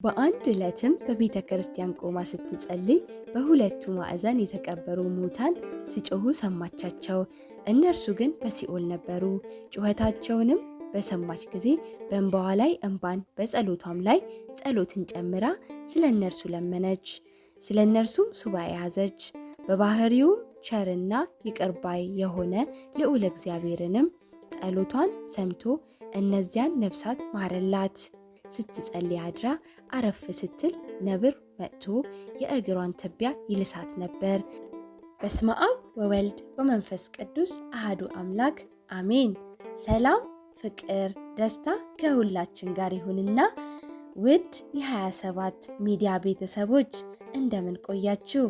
በአንድ ዕለትም በቤተ ክርስቲያን ቆማ ስትጸልይ በሁለቱ ማዕዘን የተቀበሩ ሙታን ሲጮኹ ሰማቻቸው። እነርሱ ግን በሲኦል ነበሩ። ጩኸታቸውንም በሰማች ጊዜ በእንባዋ ላይ እንባን በጸሎቷም ላይ ጸሎትን ጨምራ ስለ እነርሱ ለመነች። ስለ እነርሱም ሱባዔ ያዘች። በባህሪውም ቸርና ይቅር ባይ የሆነ ልዑል እግዚአብሔርንም ጸሎቷን ሰምቶ እነዚያን ነፍሳት ማረላት። ስትጸልይ አድራ አረፍ ስትል ነብር መጥቶ የእግሯን ትቢያ ይልሳት ነበር። በስመ አብ ወወልድ ወመንፈስ ቅዱስ አሐዱ አምላክ አሜን። ሰላም፣ ፍቅር፣ ደስታ ከሁላችን ጋር ይሁንና ውድ የ27 ሚዲያ ቤተሰቦች እንደምን ቆያችሁ?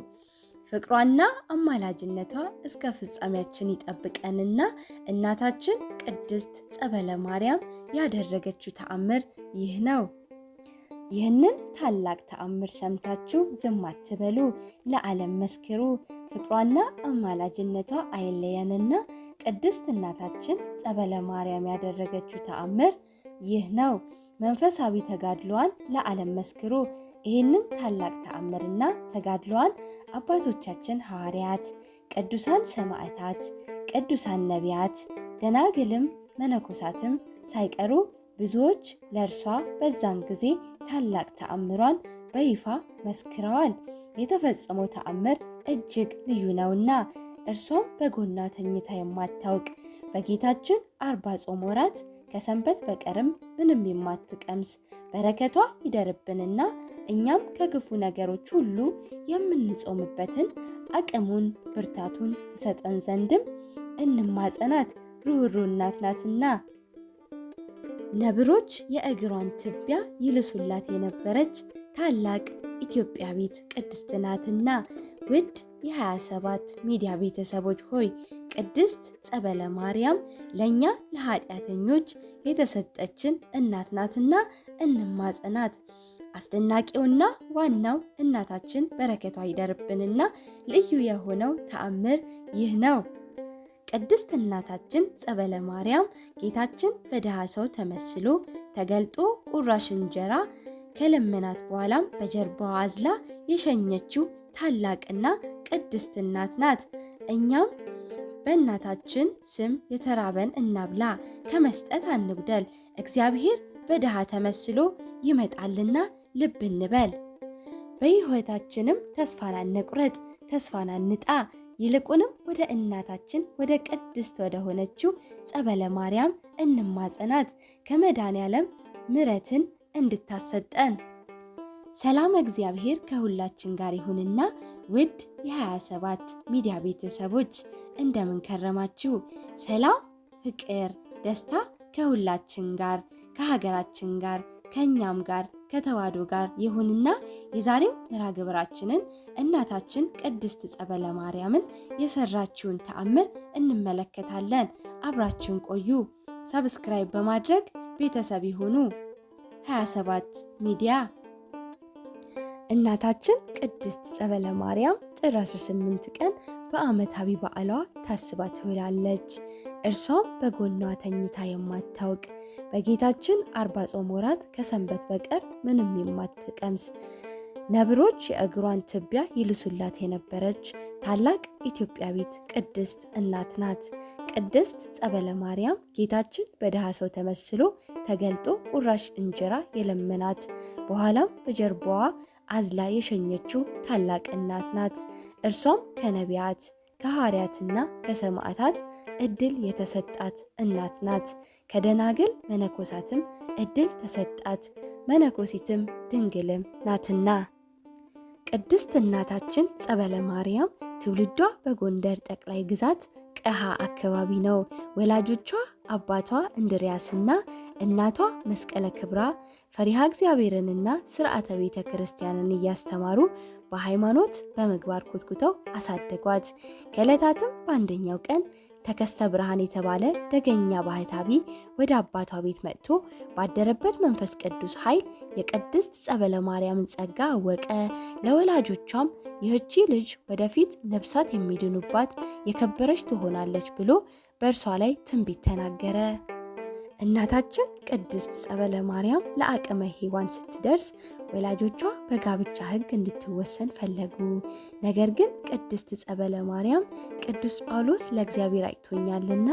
ፍቅሯና አማላጅነቷ እስከ ፍጻሜያችን ይጠብቀንና እናታችን ቅድስት ጸበለ ማርያም ያደረገችው ተአምር ይህ ነው። ይህንን ታላቅ ተአምር ሰምታችሁ ዝም አትበሉ፣ ለዓለም መስክሩ። ፍቅሯና አማላጅነቷ አይለየንና ቅድስት እናታችን ጸበለ ማርያም ያደረገችው ተአምር ይህ ነው። መንፈሳዊ ተጋድሏን ለዓለም መስክሩ። ይህንን ታላቅ ተአምርና ተጋድሏን አባቶቻችን ሐዋርያት፣ ቅዱሳን ሰማዕታት፣ ቅዱሳን ነቢያት፣ ደናግልም መነኮሳትም ሳይቀሩ ብዙዎች ለእርሷ በዛን ጊዜ ታላቅ ተአምሯን በይፋ መስክረዋል። የተፈጸመው ተአምር እጅግ ልዩ ነውና እርሷም በጎኗ ተኝታ የማታውቅ በጌታችን 40 ጾም ወራት ከሰንበት በቀርም ምንም የማትቀምስ በረከቷ ይደርብንና እኛም ከክፉ ነገሮች ሁሉ የምንጾምበትን አቅሙን ብርታቱን ትሰጠን ዘንድም እንማጸናት። ሩህሩህ እናት ናትና ነብሮች የእግሯን ትቢያ ይልሱላት የነበረች ታላቅ ኢትዮጵያዊት ቅድስት ናትና ውድ የ27 ሚዲያ ቤተሰቦች ሆይ ቅድስት ጸበለ ማርያም ለእኛ ለኃጢአተኞች የተሰጠችን እናት ናትና እንማጸናት። አስደናቂውና ዋናው እናታችን በረከቷ ይደርብንና ልዩ የሆነው ተአምር ይህ ነው። ቅድስት እናታችን ጸበለ ማርያም ጌታችን በድሃ ሰው ተመስሎ ተገልጦ ቁራሽ እንጀራ ከለመናት በኋላም በጀርባዋ አዝላ የሸኘችው ታላቅና ቅድስት እናት ናት። እኛም በእናታችን ስም የተራበን እናብላ፣ ከመስጠት አንጉደል። እግዚአብሔር በድሃ ተመስሎ ይመጣልና ልብ እንበል። በሕይወታችንም ተስፋን አንቁረጥ፣ ተስፋን አንጣ። ይልቁንም ወደ እናታችን ወደ ቅድስት ወደ ሆነችው ጸበለ ማርያም እንማጸናት ከመድኃኔዓለም ምሕረትን እንድታሰጠን። ሰላም እግዚአብሔር ከሁላችን ጋር ይሁንና ውድ የ27 ሚዲያ ቤተሰቦች እንደምን ከረማችሁ? ሰላም፣ ፍቅር፣ ደስታ ከሁላችን ጋር ከሀገራችን ጋር ከእኛም ጋር ከተዋሕዶ ጋር ይሁንና የዛሬው መርሐ ግብራችንን እናታችን ቅድስት ጸበለ ማርያምን የሰራችውን ተአምር እንመለከታለን። አብራችሁን ቆዩ። ሰብስክራይብ በማድረግ ቤተሰብ ይሁኑ። 27 ሚዲያ። እናታችን ቅድስት ጸበለ ማርያም ጥር 18 ቀን በዓመታዊ በዓሏ ታስባ ትውላለች። እርሷም በጎኗ ተኝታ የማታውቅ በጌታችን 40 ጾም ወራት ከሰንበት በቀር ምንም የማትቀምስ ነብሮች የእግሯን ትቢያ ይልሱላት የነበረች ታላቅ ኢትዮጵያዊት ቅድስት እናት ናት። ቅድስት ጸበለ ማርያም ጌታችን በድሃ ሰው ተመስሎ ተገልጦ ቁራሽ እንጀራ የለመናት በኋላም በጀርባዋ አዝላ የሸኘችው ታላቅ እናት ናት። እርሷም ከነቢያት ከሐዋርያትና ከሰማዕታት እድል የተሰጣት እናት ናት። ከደናግል መነኮሳትም እድል ተሰጣት። መነኮሲትም ድንግልም ናትና ቅድስት እናታችን ጸበለ ማርያም ትውልዷ በጎንደር ጠቅላይ ግዛት ቀሃ አካባቢ ነው። ወላጆቿ አባቷ እንድርያስና እናቷ መስቀለ ክብራ ፈሪሃ እግዚአብሔርንና ስርዓተ ቤተ ክርስቲያንን እያስተማሩ በሃይማኖት በምግባር ኮትኩተው አሳደጓት። ከዕለታትም በአንደኛው ቀን ተከስተ ብርሃን የተባለ ደገኛ ባህታዊ ወደ አባቷ ቤት መጥቶ ባደረበት መንፈስ ቅዱስ ኃይል የቅድስት ጸበለ ማርያምን ጸጋ አወቀ። ለወላጆቿም ይህቺ ልጅ ወደፊት ነፍሳት የሚድኑባት የከበረች ትሆናለች ብሎ በእርሷ ላይ ትንቢት ተናገረ። እናታችን ቅድስት ጸበለ ማርያም ለአቅመ ሔዋን ስትደርስ ወላጆቿ በጋብቻ ሕግ እንድትወሰን ፈለጉ። ነገር ግን ቅድስት ጸበለ ማርያም ቅዱስ ጳውሎስ ለእግዚአብሔር አይቶኛልና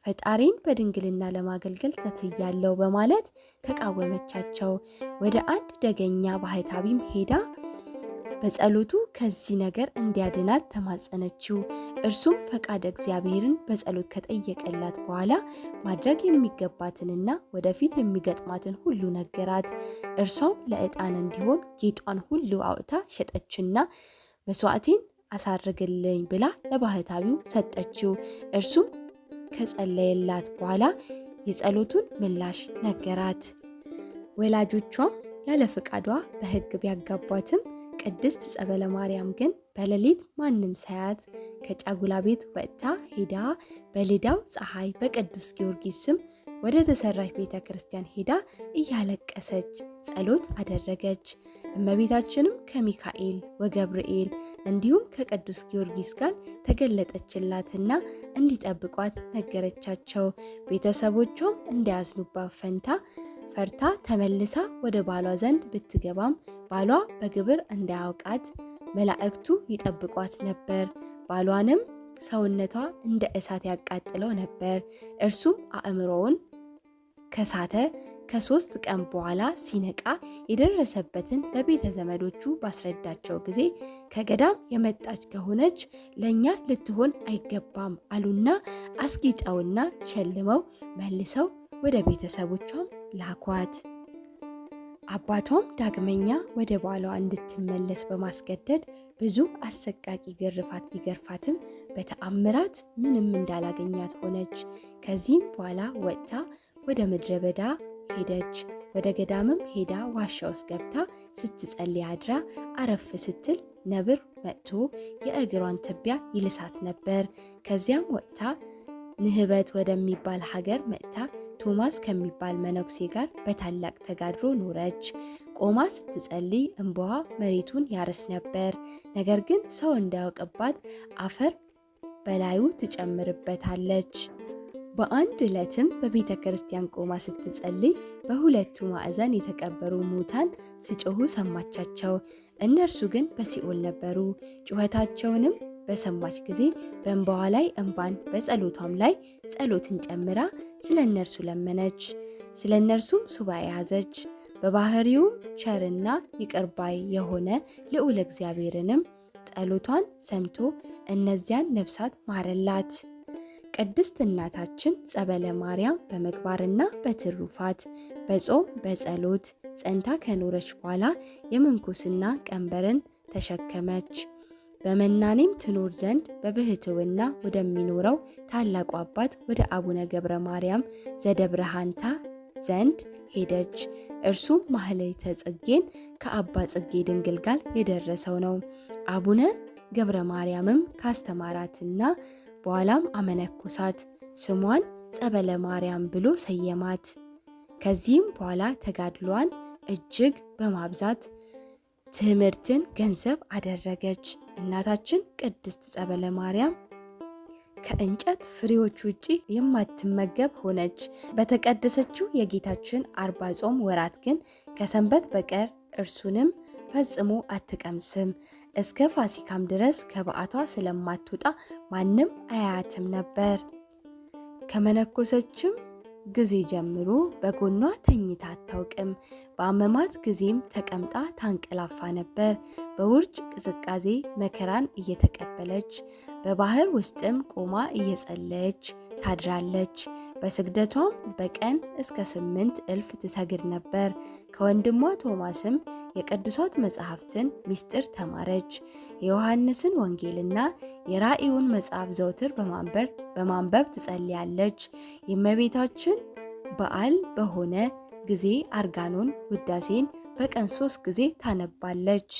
ፈጣሪን በድንግልና ለማገልገል ተትያለሁ በማለት ተቃወመቻቸው። ወደ አንድ ደገኛ ባህታዊም ሄዳ በጸሎቱ ከዚህ ነገር እንዲያድናት ተማጸነችው። እርሱም ፈቃደ እግዚአብሔርን በጸሎት ከጠየቀላት በኋላ ማድረግ የሚገባትንና ወደፊት የሚገጥማትን ሁሉ ነገራት። እርሷም ለዕጣን እንዲሆን ጌጧን ሁሉ አውጥታ ሸጠችና መስዋዕቴን አሳርግልኝ ብላ ለባህታዊው ሰጠችው። እርሱም ከጸለየላት በኋላ የጸሎቱን ምላሽ ነገራት። ወላጆቿም ያለ ፈቃዷ በሕግ ቢያጋቧትም ቅድስት ጸበለ ማርያም ግን በሌሊት ማንም ሳያት ከጫጉላ ቤት ወጥታ ሄዳ በልዳው ፀሐይ በቅዱስ ጊዮርጊስ ስም ወደ ተሰራች ቤተ ክርስቲያን ሄዳ እያለቀሰች ጸሎት አደረገች። እመቤታችንም ከሚካኤል ወገብርኤል እንዲሁም ከቅዱስ ጊዮርጊስ ጋር ተገለጠችላትና እንዲጠብቋት ነገረቻቸው። ቤተሰቦቿም እንዳያዝኑባት ፈርታ ተመልሳ ወደ ባሏ ዘንድ ብትገባም ባሏ በግብር እንዳያውቃት መላእክቱ ይጠብቋት ነበር። ባሏንም ሰውነቷ እንደ እሳት ያቃጥለው ነበር። እርሱም አእምሮውን ከሳተ ከ3 ቀን በኋላ ሲነቃ የደረሰበትን ለቤተ ዘመዶቹ ባስረዳቸው ጊዜ ከገዳም የመጣች ከሆነች ለእኛ ልትሆን አይገባም አሉና አስጊጠውና ሸልመው መልሰው ወደ ቤተሰቦቿም ላኳት። አባቷም ዳግመኛ ወደ ባሏ እንድትመለስ በማስገደድ ብዙ አሰቃቂ ግርፋት ቢገርፋትም በተአምራት ምንም እንዳላገኛት ሆነች። ከዚህም በኋላ ወጥታ ወደ ምድረ በዳ ሄደች። ወደ ገዳምም ሄዳ ዋሻ ውስጥ ገብታ ስትጸልይ አድራ አረፍ ስትል ነብር መጥቶ የእግሯን ትቢያ ይልሳት ነበር። ከዚያም ወጥታ ንህበት ወደሚባል ሀገር መጥታ ቶማስ ከሚባል መነኩሴ ጋር በታላቅ ተጋድሎ ኖረች። ቆማ ስትጸልይ እንባዋ መሬቱን ያርስ ነበር። ነገር ግን ሰው እንዳያውቅባት አፈር በላዩ ትጨምርበታለች። በአንድ ዕለትም በቤተ ክርስቲያን ቆማ ስትጸልይ በሁለቱ ማዕዘን የተቀበሩ ሙታን ሲጮሁ ሰማቻቸው። እነርሱ ግን በሲኦል ነበሩ። ጩኸታቸውንም በሰማች ጊዜ በእንባዋ ላይ እንባን በጸሎቷም ላይ ጸሎትን ጨምራ ስለ እነርሱ ለመነች። ስለ እነርሱም ሱባኤ ያዘች። በባህሪውም ቸርና ይቅርባይ የሆነ ልዑል እግዚአብሔርንም ጸሎቷን ሰምቶ እነዚያን ነፍሳት ማረላት። ቅድስት እናታችን ጸበለ ማርያም በምግባርና በትሩፋት በጾም በጸሎት ጸንታ ከኖረች በኋላ የምንኩስና ቀንበርን ተሸከመች። በመናኔም ትኖር ዘንድ በብሕትውና ወደሚኖረው ታላቁ አባት ወደ አቡነ ገብረ ማርያም ዘደብረ ሐንታ ዘንድ ሄደች። እርሱም ማህሌተ ጽጌን ከአባ ጽጌ ድንግል ጋር የደረሰው ነው። አቡነ ገብረ ማርያምም ካስተማራትና በኋላም አመነኮሳት። ስሟን ጸበለ ማርያም ብሎ ሰየማት። ከዚህም በኋላ ተጋድሏን እጅግ በማብዛት ትምህርትን ገንዘብ አደረገች። እናታችን ቅድስት ጸበለ ማርያም ከእንጨት ፍሬዎች ውጪ የማትመገብ ሆነች። በተቀደሰችው የጌታችን 40 ጾም ወራት ግን ከሰንበት በቀር እርሱንም ፈጽሞ አትቀምስም። እስከ ፋሲካም ድረስ ከበዓቷ ስለማትወጣ ማንም አያያትም ነበር። ከመነኮሰችም ጊዜ ጀምሮ በጎኗ ተኝታ አታውቅም። በአመማት ጊዜም ተቀምጣ ታንቀላፋ ነበር። በውርጭ ቅዝቃዜ መከራን እየተቀበለች በባህር ውስጥም ቆማ እየጸለየች ታድራለች። በስግደቷም በቀን እስከ 8 እልፍ ትሰግድ ነበር። ከወንድሟ ቶማስም የቅዱሳት መጽሐፍትን ምስጢር ተማረች። የዮሐንስን ወንጌልና የራእዩን መጽሐፍ ዘውትር በማንበብ ትጸልያለች። የእመቤታችን በዓል በሆነ ጊዜ አርጋኖን ውዳሴን በቀን 3 ጊዜ ታነባለች።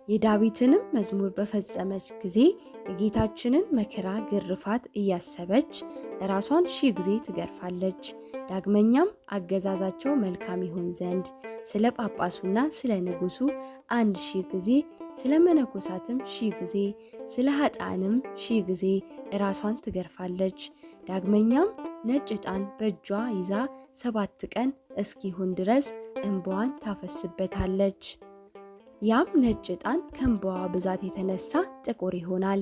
የዳዊትንም መዝሙር በፈጸመች ጊዜ የጌታችንን መከራ ግርፋት እያሰበች ራሷን 1000 ጊዜ ትገርፋለች። ዳግመኛም አገዛዛቸው መልካም ይሆን ዘንድ ስለ ጳጳሱና ስለ ንጉሱ 1000 ጊዜ፣ ስለ መነኮሳትም 1000 ጊዜ፣ ስለ ኃጥአንም 1000 ጊዜ ራሷን ትገርፋለች። ዳግመኛም ነጭ ዕጣን በእጇ ይዛ 7 ቀን እስኪሆን ድረስ እንባዋን ታፈስበታለች። ያም ነጭ ዕጣን ከእንባዋ ብዛት የተነሳ ጥቁር ይሆናል።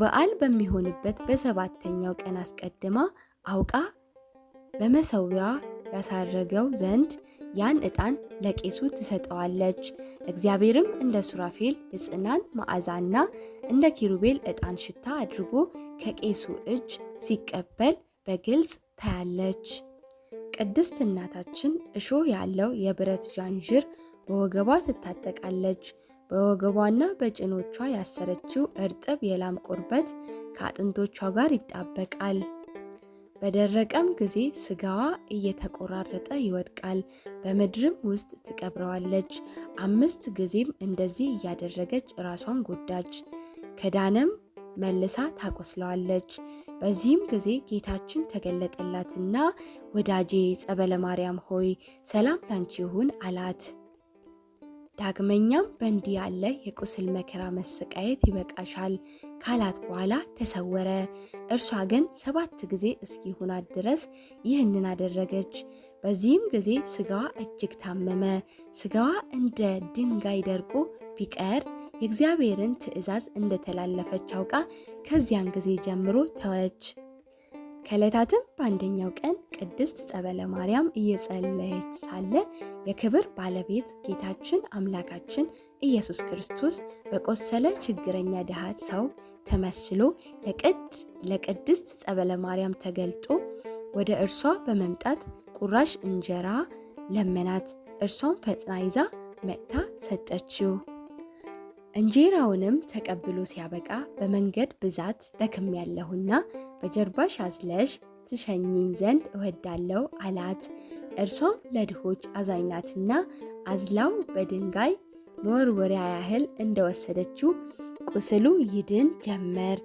በዓል በሚሆንበት በ7ኛው ቀን አስቀድማ አውቃ በመሠዊያዋ ያሳረገው ዘንድ ያን ዕጣን ለቄሱ ትሰጠዋለች። እግዚአብሔርም እንደ ሱራፌል የጽናን መዓዛና እንደ ኪሩቤል ዕጣን ሽታ አድርጎ ከቄሱ እጅ ሲቀበል በግልጽ ታያለች። ቅድስት እናታችን እሾህ ያለው የብረት ዣንዥር በወገቧ ትታጠቃለች። በወገቧና በጭኖቿ ያሰረችው እርጥብ የላም ቁርበት ከአጥንቶቿ ጋር ይጣበቃል። በደረቀም ጊዜ ስጋዋ እየተቆራረጠ ይወድቃል። በምድርም ውስጥ ትቀብረዋለች። 5 ጊዜም እንደዚህ እያደረገች ራሷን ጎዳች። ከዳነም መልሳ ታቆስለዋለች። በዚህም ጊዜ ጌታችን ተገለጠላትና ወዳጄ ጸበለ ማርያም ሆይ ሰላም ላንቺ ይሁን አላት። ዳግመኛም በእንዲህ ያለ የቁስል መከራ መሰቃየት ይበቃሻል ካላት በኋላ ተሰወረ። እርሷ ግን 7 ጊዜ እስኪሆናት ድረስ ይህንን አደረገች። በዚህም ጊዜ ስጋዋ እጅግ ታመመ። ስጋዋ እንደ ድንጋይ ደርቆ ቢቀር የእግዚአብሔርን ትእዛዝ እንደተላለፈች አውቃ ከዚያን ጊዜ ጀምሮ ተወች። ከዕለታትም በአንደኛው ቀን ቅድስት ጸበለ ማርያም እየጸለየች ሳለ የክብር ባለቤት ጌታችን አምላካችን ኢየሱስ ክርስቶስ በቆሰለ ችግረኛ ድሃ ሰው ተመስሎ ለቅድስት ጸበለ ማርያም ተገልጦ ወደ እርሷ በመምጣት ቁራሽ እንጀራ ለመናት። እርሷም ፈጥና ይዛ መጥታ ሰጠችው። እንጀራውንም ተቀብሎ ሲያበቃ በመንገድ ብዛት ደክሜያለሁና በጀርባሽ አዝለሽ ትሸኚኝ ዘንድ እወዳለሁ አላት። እርሷም ለድሆች አዛኝ ናትና አዝላው በድንጋይ መወርወሪያ ያህል እንደወሰደችው ቁስሉ ይድን ጀመር።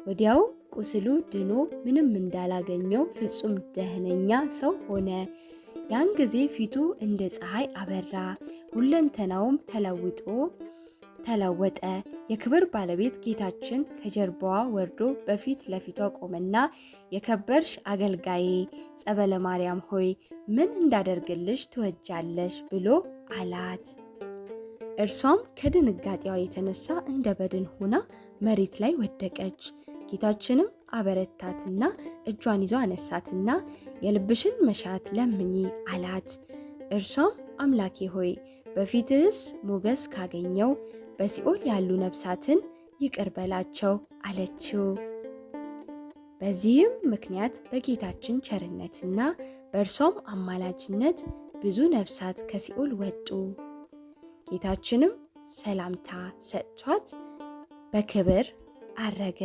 ወዲያው ቁስሉ ድኖ ምንም እንዳላገኘው ፍጹም ደህነኛ ሰው ሆነ። ያን ጊዜ ፊቱ እንደ ፀሐይ አበራ፣ ሁለንተናውም ተለወጠ። የክብር ባለቤት ጌታችን ከጀርባዋ ወርዶ በፊት ለፊቷ ቆመና የከበርሽ አገልጋዬ ጸበለ ማርያም ሆይ ምን እንዳደርግልሽ ትወጃለሽ ብሎ አላት። እርሷም ከድንጋጤዋ የተነሳ እንደ በድን ሆና መሬት ላይ ወደቀች። ጌታችንም አበረታትና እጇን ይዞ አነሳትና የልብሽን መሻት ለምኚ አላት። እርሷም አምላኬ ሆይ በፊትህስ ሞገስ ካገኘው በሲኦል ያሉ ነፍሳትን ይቅር በላቸው አለችው። በዚህም ምክንያት በጌታችን ቸርነትና በእርሷም አማላጅነት ብዙ ነፍሳት ከሲኦል ወጡ። ጌታችንም ሰላምታ ሰጥቷት በክብር አረገ።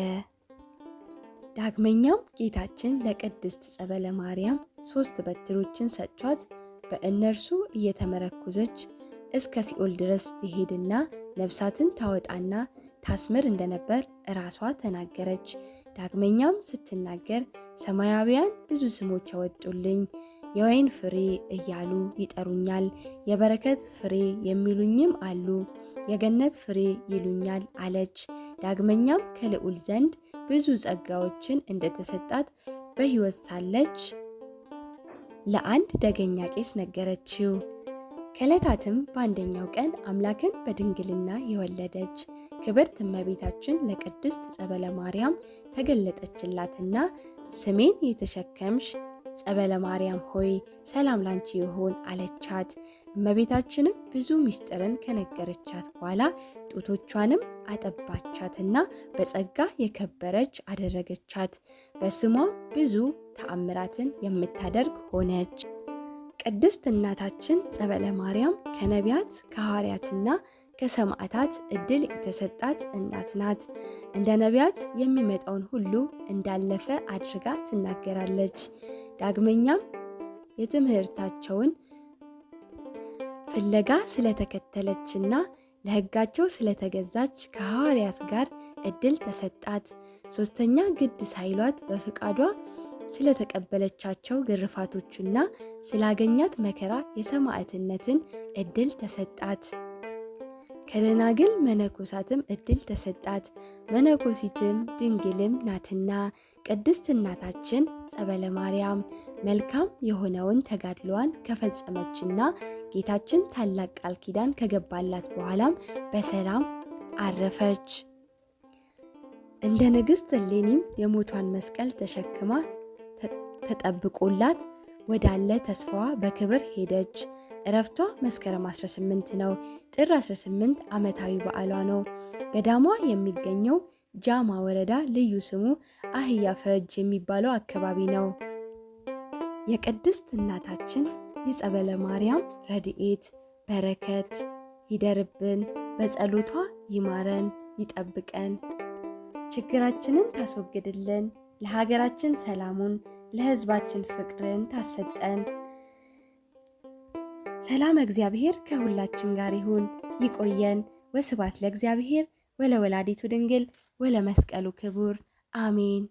ዳግመኛም ጌታችን ለቅድስት ጸበለ ማርያም 3 በትሮችን ሰጥቷት በእነርሱ እየተመረኮዘች እስከ ሲኦል ድረስ ትሄድና ነፍሳትን ታወጣና ታስምር እንደነበር እራሷ ተናገረች። ዳግመኛም ስትናገር ሰማያውያን ብዙ ስሞች አወጡልኝ፣ የወይን ፍሬ እያሉ ይጠሩኛል፣ የበረከት ፍሬ የሚሉኝም አሉ፣ የገነት ፍሬ ይሉኛል አለች። ዳግመኛም ከልዑል ዘንድ ብዙ ጸጋዎችን እንደተሰጣት በሕይወት ሳለች ለአንድ ደገኛ ቄስ ነገረችው። ከዕለታትም በአንደኛው ቀን አምላክን በድንግልና የወለደች ክብርት እመቤታችን ለቅድስት ጸበለ ማርያም ተገለጠችላትና ስሜን የተሸከምሽ ጸበለ ማርያም ሆይ ሰላም ላንቺ ይሁን አለቻት። እመቤታችንም ብዙ ምስጢርን ከነገረቻት በኋላ ጡቶቿንም አጠባቻትና በጸጋ የከበረች አደረገቻት። በስሟ ብዙ ተአምራትን የምታደርግ ሆነች። ቅድስት እናታችን ጸበለ ማርያም ከነቢያት ከሐዋርያትና ከሰማዕታት ዕድል የተሰጣት እናት ናት። እንደ ነቢያት የሚመጣውን ሁሉ እንዳለፈ አድርጋ ትናገራለች። ዳግመኛም የትምህርታቸውን ፍለጋ ስለተከተለችና ለሕጋቸው ስለተገዛች ከሐዋርያት ጋር ዕድል ተሰጣት። 3ኛ ግድ ሳይሏት በፍቃዷ ስለተቀበለቻቸው ግርፋቶችና ስላገኛት መከራ የሰማዕትነትን ዕድል ተሰጣት። ከደናግል መነኮሳትም ዕድል ተሰጣት። መነኮሲትም ድንግልም ናትና ቅድስት እናታችን ጸበለ ማርያም መልካም የሆነውን ተጋድሎዋን ከፈጸመችና ጌታችን ታላቅ ቃል ኪዳን ከገባላት በኋላም በሰላም አረፈች። እንደ ንግሥት እሌኒም የሞቷን መስቀል ተሸክማ ተጠብቆላት ወዳለ ተስፋዋ በክብር ሄደች። እረፍቷ መስከረም 18 ነው። ጥር 18 ዓመታዊ በዓሏ ነው። ገዳሟ የሚገኘው ጃማ ወረዳ ልዩ ስሙ አህያ ፈጅ የሚባለው አካባቢ ነው። የቅድስት እናታችን የጸበለ ማርያም ረድኤት በረከት ይደርብን፣ በጸሎቷ ይማረን፣ ይጠብቀን፣ ችግራችንን ታስወግድልን፣ ለሀገራችን ሰላሙን፣ ለሕዝባችን ፍቅርን ታሰጠን። ሰላም እግዚአብሔር ከሁላችን ጋር ይሁን። ይቆየን። ወስብሐት ለእግዚአብሔር ወለወላዲቱ ድንግል ወለመስቀሉ ክቡር አሜን።